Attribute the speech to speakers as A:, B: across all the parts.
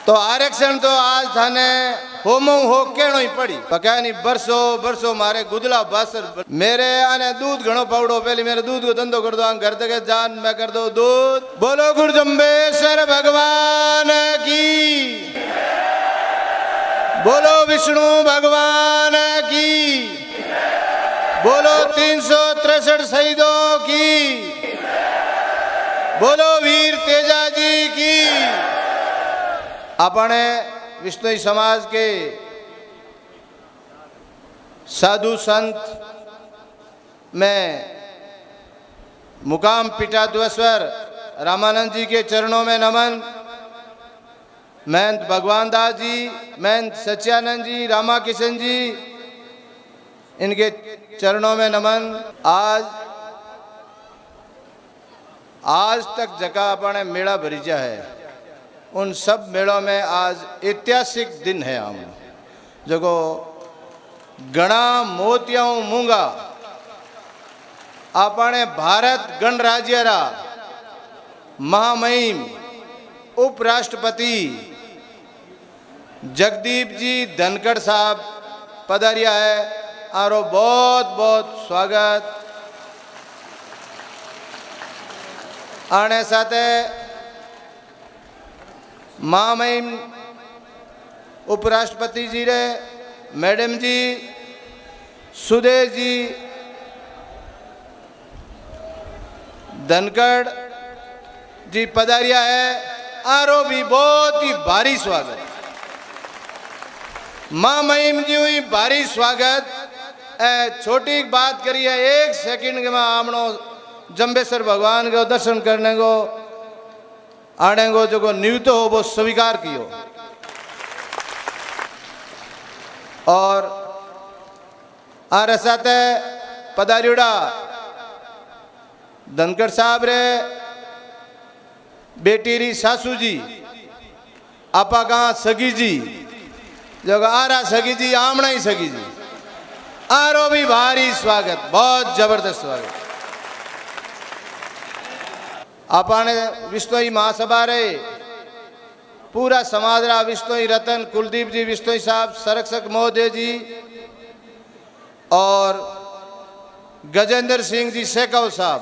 A: तो आरक्षण तो आज थाने होमो हो केणो ही पड़ी पका नहीं बरसो बरसो मारे गुदला बासर मेरे आने दूध घणो पावड़ो पहले मेरे दूध को धंधो कर दो घर तक जान मैं कर दो दूध। बोलो गुरु जम्बेश्वर भगवान की, बोलो विष्णु भगवान की, बोलो 363 शहीदों की, बोलो वीर तेजा जी की। अपने विष्णु समाज के साधु संत में मुकाम पीठाधीश्वर रामानंद जी के चरणों में नमन। महंत भगवान दास जी, महंत सच्चिदानंद जी, रामा किशन जी, इनके चरणों में नमन। आज तक जगह अपने मेला भरीजा है, उन सब मेलों में आज ऐतिहासिक दिन है। हम जगो गणा मोतियाओं मूंगा अपने भारत गणराज्य रा महामहिम उपराष्ट्रपति जगदीप जी धनखड़ साहब पधारिया है। आरो बहुत बहुत स्वागत। आने साथे महामहिम उपराष्ट्रपति जी रे मैडम जी सुदेश जी धनखड़ जी पधारिया है। आरो भी बहुत ही भारी स्वागत। महामहिम जी हुई भारी स्वागत। छोटी बात करिए, 1 सेकंड के में आमनो जम्बेश्वर भगवान को दर्शन करने को आने को जो नियुक्त हो वो स्वीकार कियो। और आरे साथे पधारियोड़ा धनखड़ साहब रे बेटी री सासू जी आपा कहा सगी जी जो आरा सगी जी आमना ही सगी जी। आरो भी भारी स्वागत, बहुत जबरदस्त स्वागत। अपने विश्नोई महासभा रे पूरा समाज रा विश्नोई रतन कुलदीप जी विश्नोई साहब, संरक्षक महोदय जी और गजेंद्र सिंह जी शेखव साहब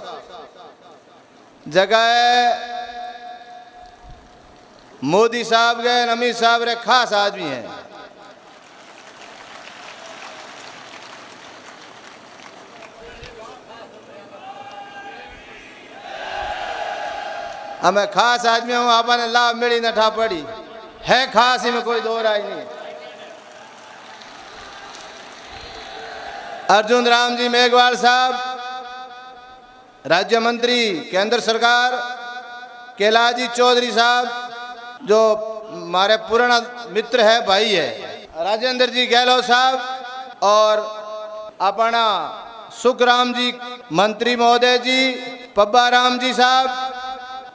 A: जगह मोदी साहब गए, अमित साहब रे खास आदमी हैं। हमें खास आदमी हूँ, आपने लाभ मिली न ठा पड़ी है, खास ही में कोई दो राय नहीं। अर्जुन राम जी मेघवाल साहब राज्य मंत्री केंद्र सरकार, कैलाश चौधरी साहब जो हमारे पुराना मित्र है, भाई है, राजेंद्र जी गहलोत साहब और अपना सुखराम जी मंत्री महोदय जी, पब्बा राम जी साहब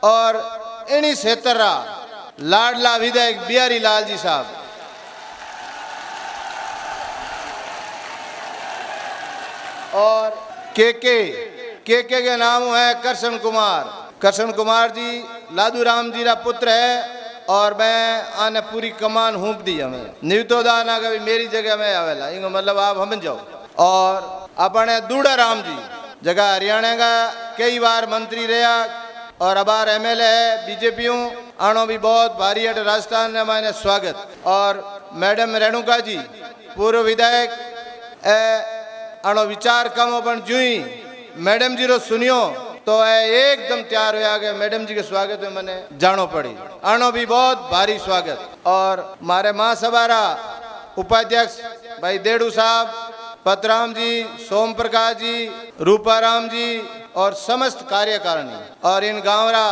A: और इन्हीं क्षेत्र लाडला विधायक बिहारी लाल जी साहब। और के नाम है कृष्ण कुमार। कृष्ण कुमार जी लादू राम जी का पुत्र है और मैं आने पूरी कमान हूँप दी हमें नियुक्तोदान आ कभी मेरी जगह में आवेला, इनको मतलब आप हम जाओ। और अपने दूड़ा राम जी जगह हरियाणा का कई बार मंत्री रहा और अबार एमएलए है बीजेपी हूँ। आनो भी बहुत भारी है राजस्थान में मैंने स्वागत। और मैडम रेणुका जी पूर्व विधायक आनो विचार कम अपन जुई मैडम जी रो सुनियो तो एकदम तैयार हो गए। मैडम जी के स्वागत में मैंने जानो पड़ी, आनो भी बहुत भारी स्वागत। और हमारे महासभा रा उपाध्यक्ष भाई देड़ू साहब, पतराम जी, सोम प्रकाश जी, रूपाराम जी और समस्त कार्यकारिणी और इन गांव रा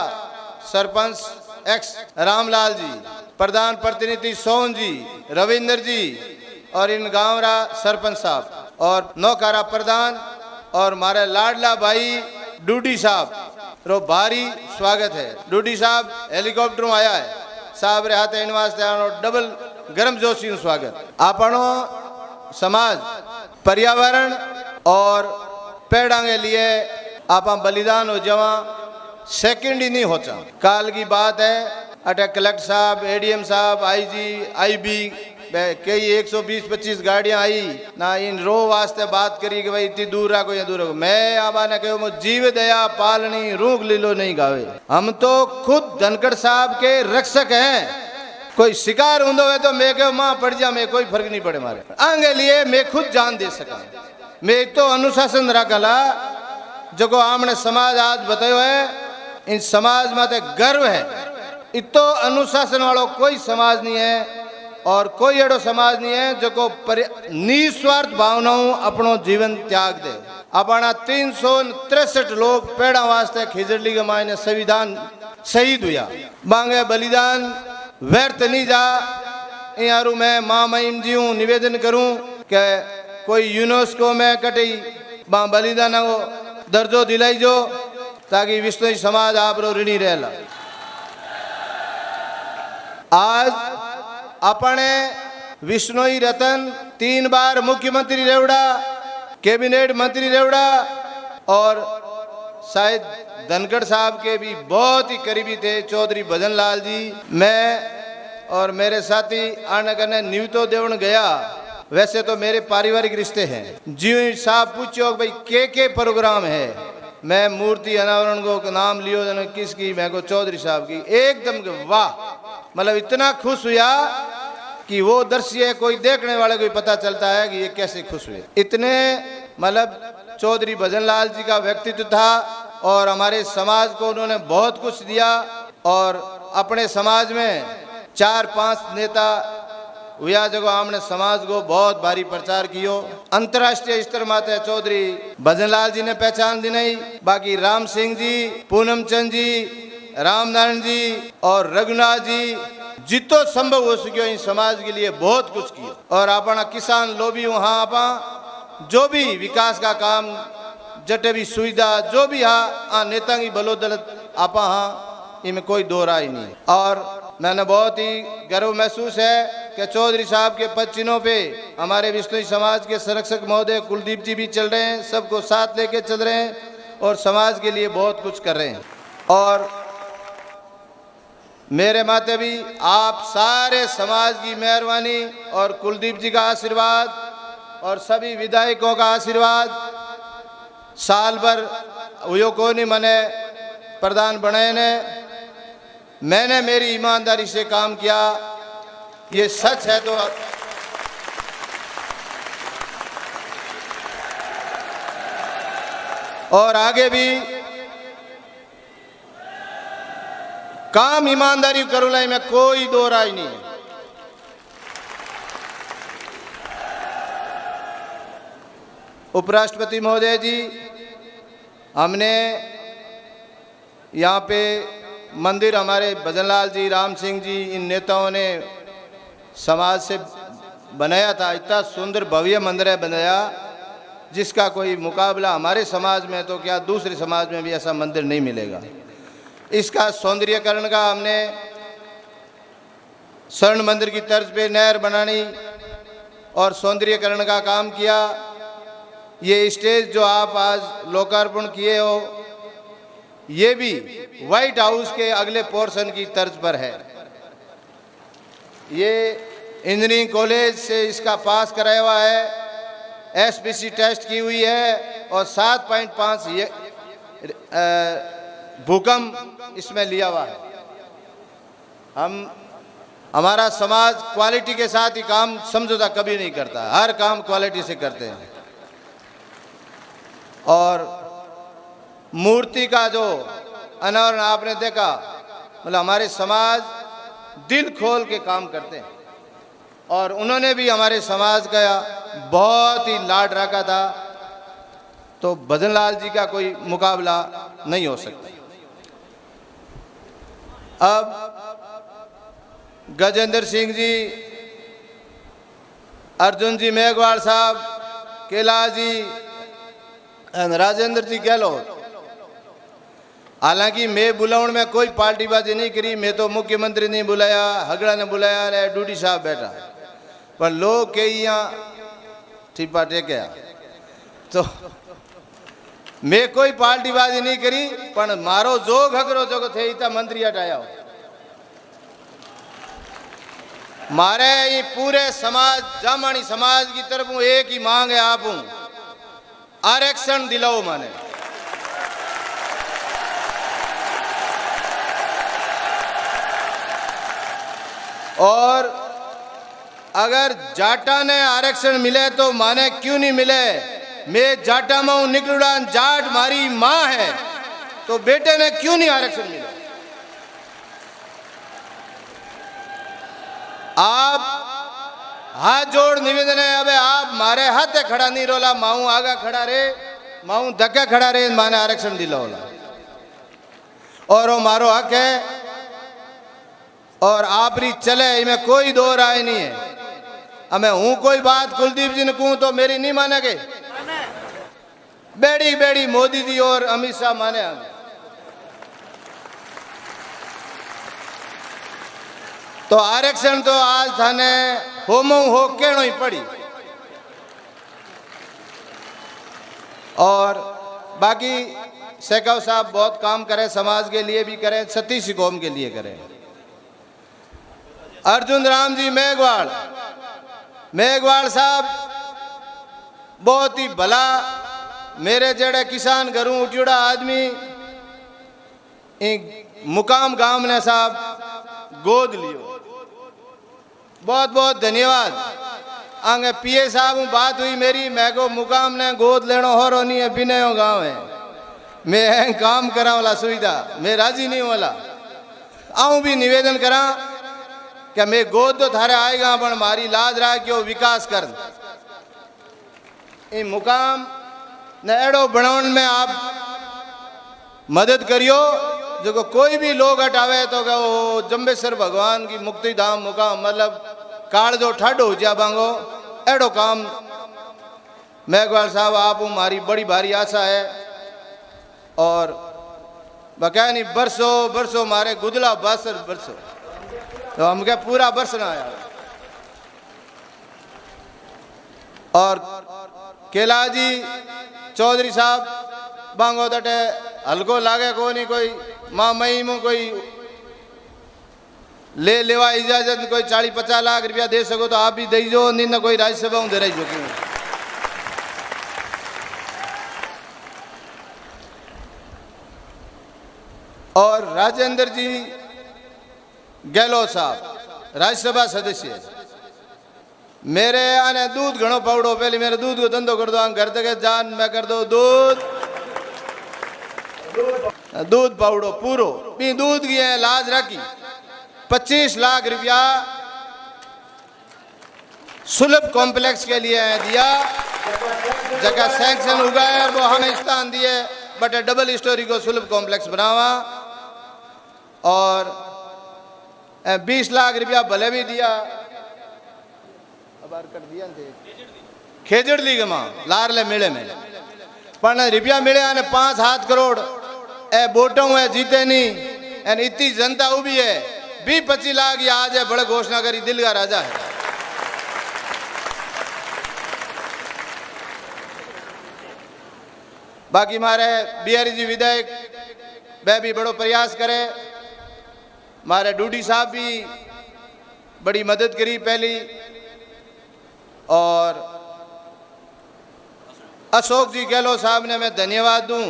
A: सरपंच एक्स रामलाल जी, प्रधान प्रतिनिधि सोन जी, रविंद्र जी और इन गांव रा सरपंच साहब और नौकारा प्रधान और हमारे लाडला भाई डूडी साहब रो भारी स्वागत है। डूडी साहब हेलीकॉप्टर में आया है, साहब रे हाथे इन वास्ते डबल गर्म जोशी स्वागत। आपनो समाज पर्यावरण और पेड़ों के लिए आप बलिदान हो जावा, सेकंड ही नहीं होता। काल की बात है, अटे कलेक्टर साहब, एडीएम साहब, आईजी, आईबी, कई 120-25 गाड़ियां आई ना, इन रो वास्ते बात करी कि भाई इतनी दूर रखो या दूर रखो। मैं आबा ने कहो जीव दया पालनी रूख लीलो नहीं गावे। हम तो खुद धनखड़ साहब के रक्षक हैं। कोई शिकार होंदो है तो मैं कहो मां पड़ जा, मैं कोई फर्क नहीं पड़े मारे आगे लिए मैं खुद जान दे सका। मैं तो अनुशासन रखला जो आमने समाज आज बतायो है, इन समाज माते गर्व है। इतो अनुशासन वालों कोई समाज नहीं है और कोई एडो समाज नहीं है जो को निस्वार्थ भावनाओं अपनो जीवन त्याग दे। अपना 363 लोग पेड़ा वास्ते खिजड़ली के मायने संविधान शहीद हुआ, मांगे बलिदान व्यर्थ नहीं जा। यारू मैं मां महिम जी हूँ निवेदन करूं कि कोई यूनेस्को में कटी मां बलिदान को दर्जो दिलाई जो, ताकि विश्व समाज आप ऋणी रहेला। आज अपने विष्णोई रतन 3 बार मुख्यमंत्री रेवड़ा, कैबिनेट मंत्री रेवड़ा और शायद धनखड़ साहब के भी बहुत ही करीबी थे चौधरी भजन लाल जी। मैं और मेरे साथी आने करने निवतो देवन गया। वैसे तो मेरे पारिवारिक रिश्ते हैं। जी साहब पूछो भाई के प्रोग्राम है, मैं मूर्ति अनावरण को नाम लियो किसकी, मैं को चौधरी साहब की। एकदम वाह, मतलब इतना खुश हुआ कि वो दृश्य कोई देखने वाले को पता चलता है कि ये कैसे खुश हुए। इतने मतलब चौधरी भजन लाल जी का व्यक्तित्व था और हमारे समाज को उन्होंने बहुत कुछ दिया। और अपने समाज में 4-5 नेता हुआ जो हमने समाज को बहुत भारी प्रचार कियो। अंतर्राष्ट्रीय स्तर माते चौधरी भजन लाल जी ने पहचान दी नहीं, बाकी राम सिंह जी, पूनम चंद जी, रामनारायण जी और रघुनाथ जी जितो संभव हो सको इन समाज के लिए बहुत कुछ किया। और अपना किसान लोभी वहाँ आप जो भी विकास का काम जटे भी सुविधा जो भी हाँ नेता की बलोदलत आपा हाँ, इनमें कोई दो राय नहीं। और मैंने बहुत ही गर्व महसूस है कि चौधरी साहब के पद चिन्हों पे हमारे विष्णु समाज के संरक्षक महोदय कुलदीप जी भी चल रहे हैं, सबको साथ लेके चल रहे हैं और समाज के लिए बहुत कुछ कर रहे हैं। और मेरे माते भी आप सारे समाज की मेहरबानी और कुलदीप जी का आशीर्वाद और सभी विधायकों का आशीर्वाद साल भर हुयो को नहीं मने प्रधान बने ने, मैंने मेरी ईमानदारी से काम किया, ये सच है। तो और आगे भी काम ईमानदारी करूलाई में कोई दो राय नहीं है। उपराष्ट्रपति महोदय जी, हमने यहाँ पे मंदिर हमारे भजनलाल जी, राम सिंह जी, इन नेताओं ने समाज से बनाया था। इतना सुंदर भव्य मंदिर है बनाया जिसका कोई मुकाबला हमारे समाज में तो क्या दूसरे समाज में भी ऐसा मंदिर नहीं मिलेगा। इसका सौंदर्यीकरण का हमने स्वर्ण मंदिर की तर्ज पे नहर बनानी और सौंदर्यीकरण का काम किया। ये स्टेज जो आप आज लोकार्पण किए हो ये भी व्हाइट हाउस के अगले पोर्शन की तर्ज पर है। ये इंजीनियरिंग कॉलेज से इसका पास कराया हुआ है, एसपीसी टेस्ट की हुई है और 7.5 ये भूकंप इसमें लिया हुआ है। हमारा समाज क्वालिटी के साथ ही काम समझौता कभी नहीं करता, हर काम क्वालिटी से करते हैं। और मूर्ति का जो अनावरण आपने देखा, मतलब हमारे समाज दिल खोल के काम करते हैं और उन्होंने भी हमारे समाज का बहुत ही लाड रखा था। तो भजनलाल जी का कोई मुकाबला नहीं हो सकता। अब गजेंद्र सिंह जी, अर्जुन जी मेघवाल साहब, कैलाश जी, राजेंद्र जी गहलोत, हालांकि मैं बुलाउण में कोई पार्टीबाजी नहीं करी। मैं तो मुख्यमंत्री ने बुलाया, हगड़ा ने बुलाया, अरे डूडी साहब बैठा, पर लोग के यहाँ ठीपा टेकया। तो मैं कोई पार्टीबाजी नहीं करी, पर मारो जो घगरो जो थे इतना मंत्री हटाया मारे ये पूरे समाज जामणी समाज की तरफ एक ही मांग है आप आरक्षण दिलाओ माने। और अगर जाटा ने आरक्षण मिले तो माने क्यों नहीं मिले। मैं जाटा में निकलुड़ा जाट मारी माँ है तो बेटे ने क्यों नहीं आरक्षण मिला। आप हाथ जोड़ निवेदन है। अबे आप मारे हाथ खड़ा नहीं रोला माऊ आगा खड़ा रे माऊ धक्के खड़ा रे माने आरक्षण दिलाओला और वो मारो हक है और आप री चले इनमें कोई दो राय नहीं है। हमें हूं कोई बात कुलदीप जी ने कहूं तो मेरी नहीं मानेगे। बेड़ी बेड़ी मोदी जी और अमित शाह माने हमें। तो आरक्षण तो आज थाने होमो हो केणो ही पड़ी। और बाकी शेखाव साहब बहुत काम करे समाज के लिए भी करे सतीश कौम के लिए करे। अर्जुन राम जी मेघवाल साहब बहुत ही भला मेरे जड़े किसान घरों उठियोड़ा आदमी मुकाम गांव ने साहब गोद लियो। बहुत बहुत धन्यवाद। आगे पीए साहब बात हुई मेरी मैं को मुकाम ने गोद लेनो हो रो नहीं है बिना गांव है मैं काम करा वाला सुविधा मैं राजी नहीं वाला आऊं भी निवेदन करा क्या मैं गोद तो थारे आएगा पर मारी लाज रहा क्यों विकास कर इन मुकाम ने एड़ो बनाने में आप मदद करियो। जो कोई भी लोग हटावे तो वो जम्बेश्वर भगवान की मुक्ति धाम मुकाम मतलब काल जो ठाडो हो जा बांगो एड़ो काम मेघवाल साहब आप हमारी बड़ी भारी आशा है। और बकाया नहीं बरसों बरसों मारे गुदला बासर बरसों तो हम क्या पूरा बरस ना आया। और केलाजी चौधरी साहब बांगो तटे हल्को लागे को नहीं कोई माँ मई में कोई ले लेवा इजाजत कोई 40-50 लाख रुपया दे सको तो आप भी दे जो नहीं ना कोई राज्यसभा में दे रही जो क्यों। और राजेंद्र जी गहलोत साहब राज्यसभा सदस्य मेरे आने दूध घणो पावड़ो पहले मेरे दूध को धंधो कर दो घर तक जान मैं कर दो दूध पावड़ो पूरो भी दूध की है लाज रखी 25 लाख रुपया सुलभ कॉम्प्लेक्स के लिए दिया जगह सैंक्शन हुआ है और वो हमें स्थान दिए बट डबल स्टोरी को सुलभ कॉम्प्लेक्स बनावा और 20 लाख रुपया भले भी दिया कर दिया खेजड़ ली गमा लारले मेले में पर रुपया मिले आने 5-7 करोड़ ए बोटों है जीते नहीं एन इतनी जनता उभी है 20-25 लाख ये आज है बड़े घोषणा करी दिल का राजा है। बाकी मारे बिहारी जी विधायक वह भी बड़ो प्रयास करे मारे डूडी साहब भी बड़ी मदद करी पहली। और अशोक जी गहलोत साहब ने मैं धन्यवाद दूं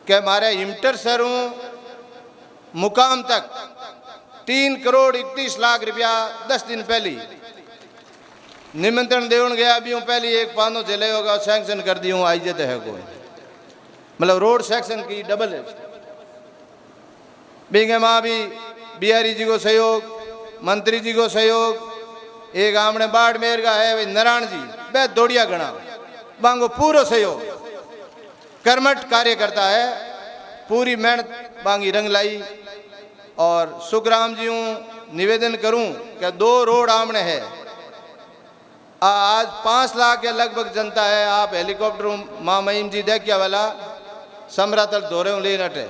A: कि हमारे हिमटर सरों मुकाम तक 3 करोड़ 31 लाख रुपया 10 दिन पहले निमंत्रण देवन गया भी हूँ पहले एक पानो चले होगा सैंक्शन कर दी हूँ आई जत है कोई मतलब रोड सेक्शन की डबल है बिंगे माँ भी बिहारी जी को सहयोग मंत्री जी को सहयोग एक आमने बाड़मेर का है नारायण जी बे दौड़िया गणा बांगो पूरा सहयोग कर्मठ कार्य करता है पूरी मेहनत बांगी रंग लाई। और सुखराम जी हूँ निवेदन करूं कि 2 रोड आमने है आज 5 लाख के लगभग जनता है आप हेलीकॉप्टर माँ महीम जी देखिया वाला समरातल दौरे ले नटे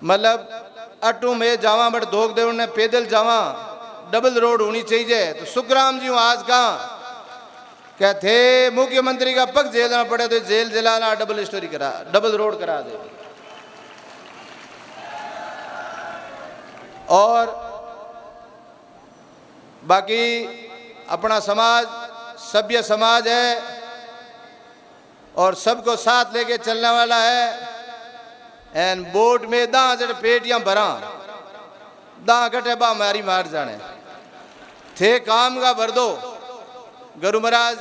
A: मतलब अटू में जावा बट धोख दे ने पैदल जावा डबल रोड होनी चाहिए। तो सुखराम जी आज कहाँ क्या थे मुख्यमंत्री का पग झेलना पड़े तो जेल जलाना डबल रोड करा दे। और बाकी अपना समाज सभ्य समाज है और सबको साथ लेके चलने वाला है। एन बोट में दा जड़ पेटियां भरा दा कटे बा मारी मार जाने थे काम का भर दो। गुरु महाराज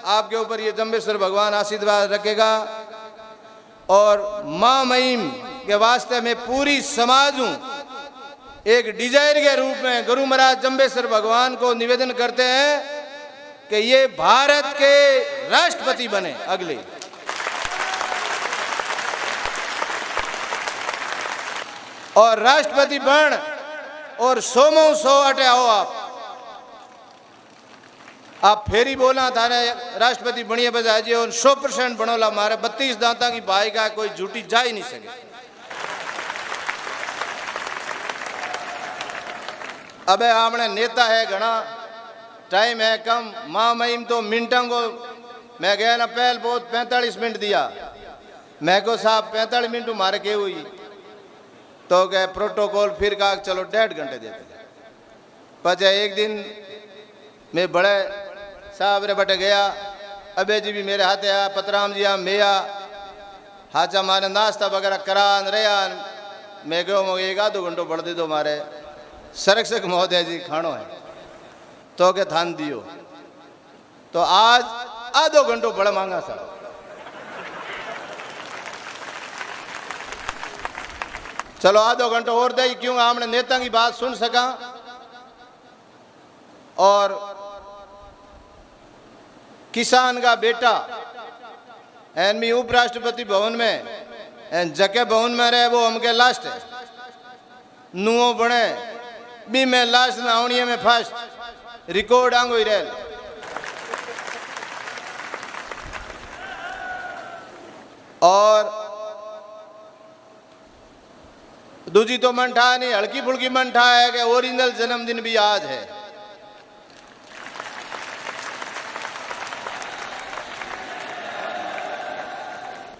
A: आपके ऊपर ये जम्बेश्वर भगवान आशीर्वाद रखेगा और माँ महिम के वास्ते में पूरी समाज हूं एक डिजायर के रूप में गुरु महाराज जम्बेश्वर भगवान को निवेदन करते हैं कि ये भारत के राष्ट्रपति बने अगले। और राष्ट्रपति बन और 100 अटे आओ आप फेरी बोला थारे राष्ट्रपति बनिए बजाय जी और 100% बनोला मारे 32 दांता की भाई का कोई झूठी जा ही नहीं सके। अबे आपने नेता है घना टाइम है कम माँ महिम तो मिनटों को मैं गया ना पहल बहुत 45 मिनट दिया मैं को साहब 45 मिनट मारे के हुई तो गए प्रोटोकॉल फिर कहा चलो 1.5 घंटे देते। पचा एक दिन मैं बड़े साहब रे बटे गया अबे जी भी मेरे हाथे आया पतराम जी आ मेया हाचा मारे नाश्ता वगैरह करान रहा मैं गयो एक आधो घंटो बढ़ दे दो मारे संरक्षक महोदय जी खानो है तो के थान दियो तो आज आधो घंटो बड़ा मांगा साहब। चलो आधो घंटा और दे क्यों हमने नेता की बात सुन सका। और किसान का बेटा एन मी उपराष्ट्रपति भवन में एन जके भवन में रहे वो हमके लास्ट है नुओ बने भी मैं लास्ट नावणिया में फर्स्ट रिकॉर्ड आंगो ही रेल। और दूजी तो मन ठा नहीं हल्की फुल्की मन ठा है कि ओरिजिनल जन्मदिन भी आज है।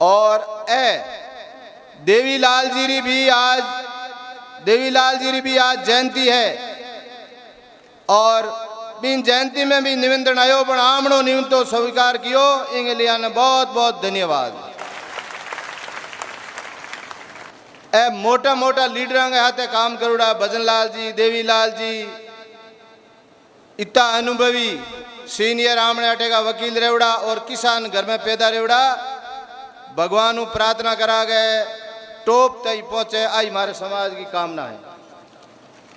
A: और देवीलाल जी भी आज जयंती है और बिन जयंती में भी निमंत्रण आयो पर आमणो निमंत्रण स्वीकार कियो इंगे लिया ने बहुत बहुत धन्यवाद। मोटा मोटा लीडर के हाथे काम करूड़ा भजनलाल जी देवीलाल जी इतना अनुभवी सीनियर आमणे अटे का वकील रेवड़ा और किसान घर में पैदा रेवड़ा भगवान प्रार्थना करा गए टॉप तक पहुंचे आई हमारे समाज की कामना है।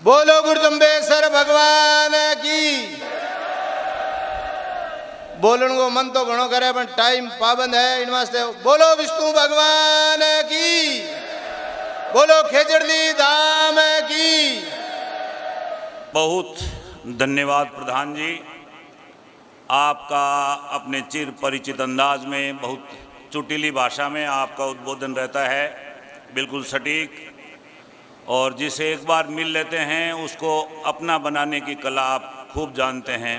A: बोलो गुरु जम्बेश्वर भगवान की। बोलन को मन तो घणो करे पर टाइम पाबंद है इन वास्ते बोलो विष्णु भगवान की बोलो खेजड़दी धाम की।
B: बहुत धन्यवाद प्रधान जी आपका अपने चिर परिचित अंदाज में बहुत चुटीली भाषा में आपका उद्बोधन रहता है बिल्कुल सटीक और जिसे एक बार मिल लेते हैं उसको अपना बनाने की कला आप खूब जानते हैं।